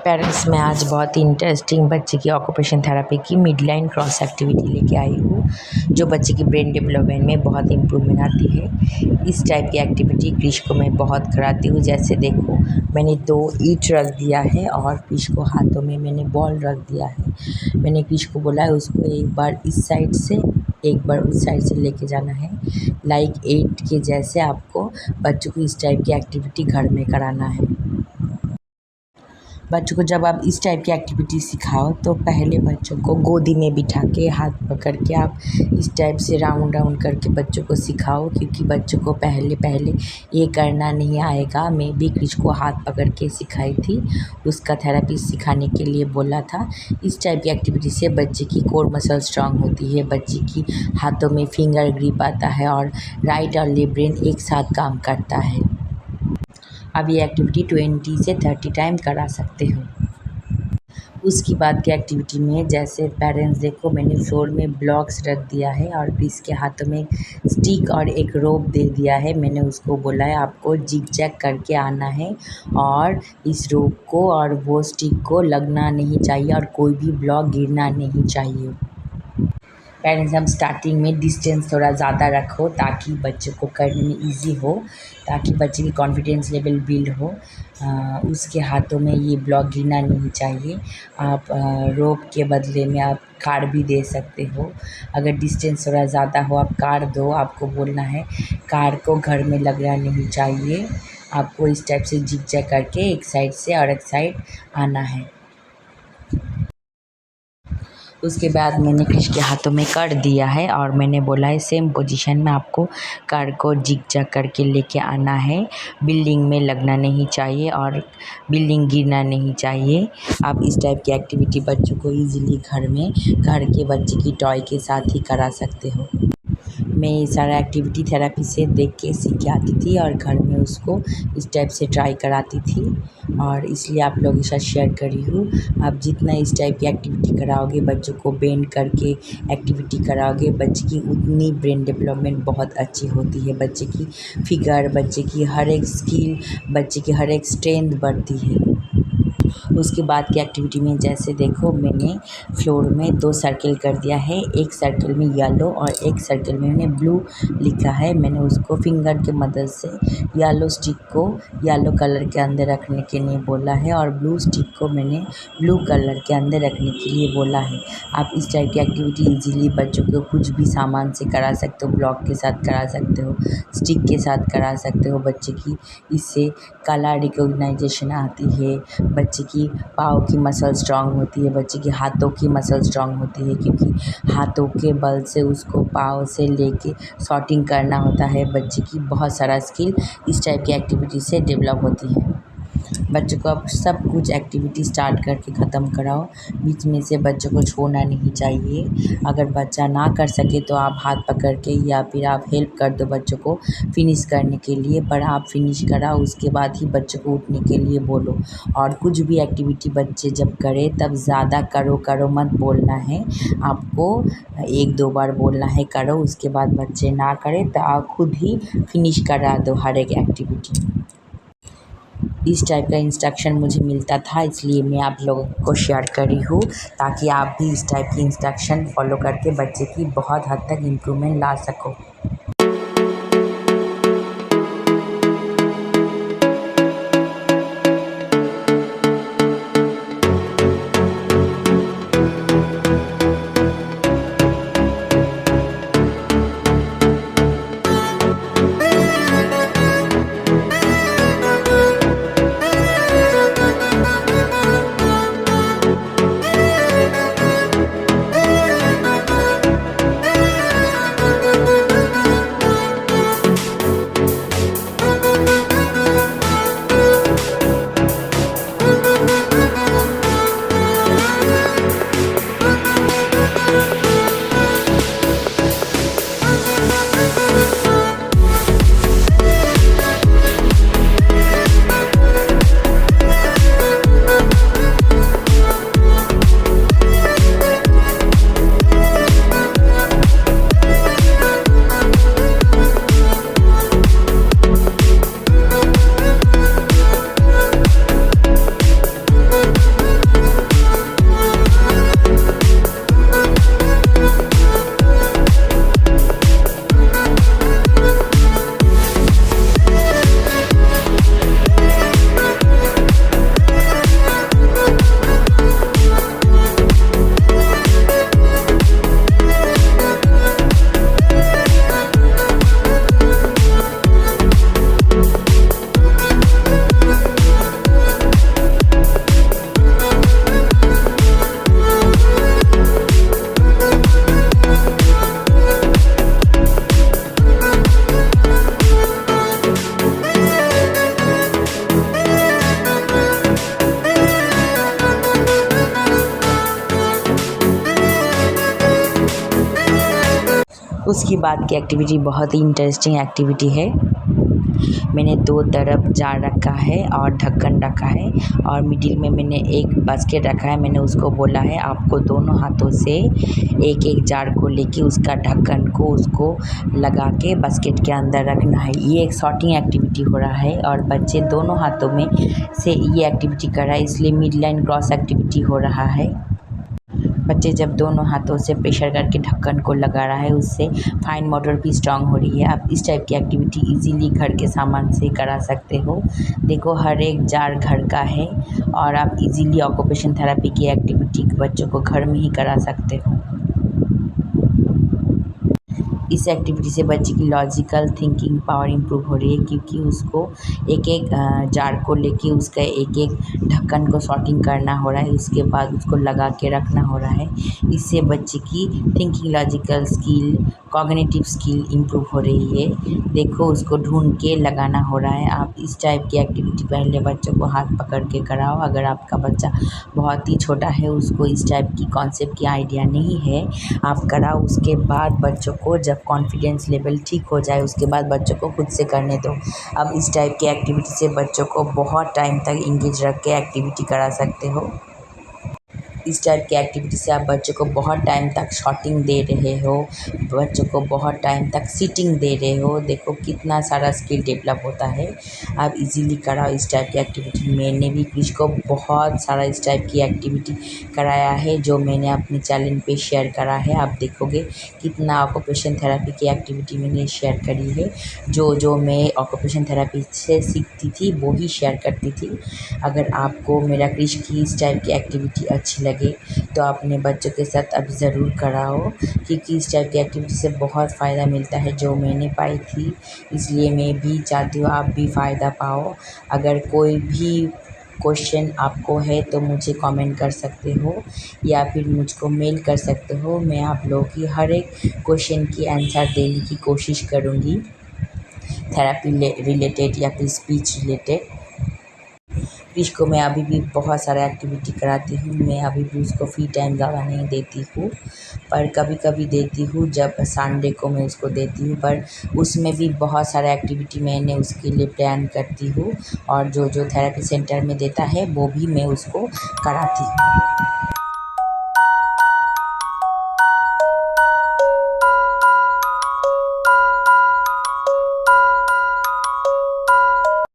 Parents, मैं आज बहुत ही इंटरेस्टिंग बच्चे की ऑक्यूपेशन थेरेपी की मिड लाइन क्रॉस एक्टिविटी लेके आई हूँ, जो बच्चे की ब्रेन डेवलपमेंट में बहुत इम्प्रूवमेंट आती है। इस टाइप की एक्टिविटी क्रिश को मैं बहुत कराती हूँ। जैसे देखो, मैंने 2 ईंट रख दिया है और क्रिश को हाथों में मैंने बॉल रख दिया है। मैंने क्रिश को बोला है उसको एक बार इस साइड से एक बार उस साइड से लेके जाना है। लाइक 8 के जैसे आपको बच्चों को इस टाइप की एक्टिविटी घर में कराना है। बच्चों को जब आप इस टाइप की एक्टिविटी सिखाओ तो पहले बच्चों को गोदी में बिठा के हाथ पकड़ के आप इस टाइप से राउंड राउंड करके बच्चों को सिखाओ, क्योंकि बच्चों को पहले ये करना नहीं आएगा। मैं भी क्रिश को हाथ पकड़ के सिखाई थी, उसका थेरेपी सिखाने के लिए बोला था। इस टाइप की एक्टिविटी से बच्चे की कोर मसल स्ट्रांग होती है, बच्चे की हाथों में फिंगर ग्रिप आता है और राइट और लेफ्ट ब्रेन एक साथ काम करता है। अब ये एक्टिविटी 20 से 30 टाइम करा सकते हो। उसकी बाद की एक्टिविटी में जैसे पेरेंट्स देखो, मैंने फ्लोर में ब्लॉक्स रख दिया है और क्रिश के हाथों में स्टिक और एक रोप दे दिया है। मैंने उसको बोला है आपको जिग जैग करके आना है और इस रोप को और वो स्टिक को लगना नहीं चाहिए और कोई भी ब्लॉक गिरना नहीं चाहिए। पेरेंट्स, हम स्टार्टिंग में डिस्टेंस थोड़ा ज़्यादा रखो ताकि बच्चे को करने में इजी हो, ताकि बच्चे की कॉन्फिडेंस लेवल बिल्ड हो। उसके हाथों में ये ब्लॉक गिरना नहीं चाहिए। आप रोप के बदले में आप कार्ड भी दे सकते हो। अगर डिस्टेंस थोड़ा ज़्यादा हो आप कार्ड दो। आपको बोलना है कार्ड को घर में लगना नहीं चाहिए। आपको इस टाइप से जिग जैग करके एक साइड से और एक साइड आना है। उसके बाद मैंने क्रिश के हाथों में कर दिया है और मैंने बोला है सेम पोजीशन में आपको कर को जिग जैग करके लेके आना है। बिल्डिंग में लगना नहीं चाहिए और बिल्डिंग गिरना नहीं चाहिए। आप इस टाइप की एक्टिविटी बच्चों को इजीली घर के बच्चे की टॉय के साथ ही करा सकते हो। मैं ये सारा एक्टिविटी थेरेपी से देख के सीख के आती थी और घर में उसको इस टाइप से ट्राई कराती थी और इसलिए आप लोगों के साथ शेयर करी हूँ। आप जितना इस टाइप की एक्टिविटी कराओगे, बच्चों को बेंड करके एक्टिविटी कराओगे, बच्चे की उतनी ब्रेन डेवलपमेंट बहुत अच्छी होती है। बच्चे की फिगर, बच्चे की हर एक स्किल, बच्चे की हर एक स्ट्रेंथ बढ़ती है। उसके बाद की एक्टिविटी में जैसे देखो, मैंने फ्लोर में 2 सर्किल कर दिया है। एक सर्किल में येलो और एक सर्किल में मैंने ब्लू लिखा है। मैंने उसको फिंगर की मदद से येलो स्टिक को येलो कलर के अंदर रखने के लिए बोला है और ब्लू स्टिक को मैंने ब्लू कलर के अंदर रखने के लिए बोला है। आप इस टाइप की एक्टिविटी इजीली बच्चों को कुछ भी सामान से करा सकते हो। ब्लॉक के साथ करा सकते हो, स्टिक के साथ करा सकते हो। बच्चे की इससे कलर रिकॉग्नाइजेशन आती है, बच्चे की पाँव की मसल स्ट्रांग होती है, बच्चे की हाथों की मसल स्ट्रांग होती है, क्योंकि हाथों के बल से उसको पाँव से लेके सॉर्टिंग करना होता है। बच्चे की बहुत सारा स्किल इस टाइप की एक्टिविटी से डेवलप होती है। बच्चों को आप सब कुछ एक्टिविटी स्टार्ट करके ख़त्म कराओ, बीच में से बच्चों को छोड़ना नहीं चाहिए। अगर बच्चा ना कर सके तो आप हाथ पकड़ के या फिर आप हेल्प कर दो बच्चों को फिनिश करने के लिए, पर आप फिनिश कराओ उसके बाद ही बच्चों को उठने के लिए बोलो। और कुछ भी एक्टिविटी बच्चे जब करें तब ज़्यादा करो मत बोलना है। आपको 1-2 बार बोलना है करो, उसके बाद बच्चे ना करें तो आप खुद ही फिनिश करा दो हर एक एक्टिविटी। इस टाइप का इंस्ट्रक्शन मुझे मिलता था, इसलिए मैं आप लोगों को शेयर करी हूँ, ताकि आप भी इस टाइप की इंस्ट्रक्शन फॉलो करके बच्चे की बहुत हद तक इम्प्रूवमेंट ला सको। उसकी बाद की एक्टिविटी बहुत ही इंटरेस्टिंग एक्टिविटी है। मैंने 2 तरफ जार रखा है और ढक्कन रखा है और मिडिल में मैंने एक बास्केट रखा है। मैंने उसको बोला है आपको दोनों हाथों से एक एक जार को लेके उसका ढक्कन को उसको लगा के बास्केट के अंदर रखना है। ये एक सॉर्टिंग एक्टिविटी हो रहा है और बच्चे दोनों हाथों में से ये एक्टिविटी कर रहा है, इसलिए मिड लाइन क्रॉस एक्टिविटी हो रहा है। बच्चे जब दोनों हाथों से प्रेशर करके ढक्कन को लगा रहा है, उससे फाइन मोटर भी स्ट्रांग हो रही है। आप इस टाइप की एक्टिविटी इजीली घर के सामान से करा सकते हो। देखो हर एक जार घर का है और आप इजीली ऑक्यूपेशन थेरेपी की एक्टिविटी बच्चों को घर में ही करा सकते हो। इस एक्टिविटी से बच्चे की लॉजिकल थिंकिंग पावर इम्प्रूव हो रही है, क्योंकि उसको एक एक जार को लेके उसका एक एक ढक्कन को सॉर्टिंग करना हो रहा है, उसके बाद उसको लगा के रखना हो रहा है। इससे बच्चे की thinking, logical skill, cognitive skill improve हो रही है। देखो उसको ढूंढ के लगाना हो रहा है। आप इस टाइप की एक्टिविटी पहले बच्चों को हाथ पकड़ के कराओ। अगर आपका बच्चा बहुत ही छोटा है, उसको इस टाइप की कॉन्सेप्ट की आइडिया नहीं है, आप कराओ। उसके बाद बच्चों को जब कॉन्फिडेंस लेवल ठीक हो जाए, उसके बाद बच्चों को खुद से करने दो। अब इस टाइप की एक्टिविटी से बच्चों को बहुत टाइम तक इंगेज रख के एक्टिविटी करा सकते हो। इस टाइप की एक्टिविटी से आप बच्चों को बहुत टाइम तक शॉटिंग दे रहे हो, बच्चों को बहुत टाइम तक सीटिंग दे रहे हो। देखो कितना सारा स्किल डेवलप होता है। आप इजीली कराओ इस टाइप की एक्टिविटी। मैंने भी क्रिश को बहुत सारा इस टाइप की एक्टिविटी कराया है, जो मैंने अपने चैनल पे शेयर करा है। आप देखोगे कितना ऑक्यूपेशन थेरेपी की एक्टिविटी मैंने शेयर करी है। जो मैं ऑक्यूपेशन थेरेपी से सीखती थी वो ही शेयर करती थी। अगर आपको मेरा क्रिश की इस टाइप की एक्टिविटी अच्छी लगे तो अपने बच्चों के साथ अब ज़रूर कराओ, क्योंकि इस टाइप की एक्टिविटी से बहुत फ़ायदा मिलता है, जो मैंने पाई थी। इसलिए मैं भी चाहती हूँ आप भी फ़ायदा पाओ। अगर कोई भी क्वेश्चन आपको है तो मुझे कमेंट कर सकते हो या फिर मुझको मेल कर सकते हो। मैं आप लोगों की हर एक क्वेश्चन की आंसर देने की कोशिश करूँगी, थेरेपी रिलेटेड या फिर स्पीच रिलेटेड। क्रिश को मैं अभी भी बहुत सारा एक्टिविटी कराती हूँ। मैं अभी भी उसको फ्री टाइम ज़्यादा नहीं देती हूँ, पर कभी कभी देती हूँ। जब संडे को मैं उसको देती हूँ, पर उसमें भी बहुत सारा एक्टिविटी मैंने उसके लिए प्लान करती हूँ और जो थेरेपी सेंटर में देता है वो भी मैं उसको कराती हूँ।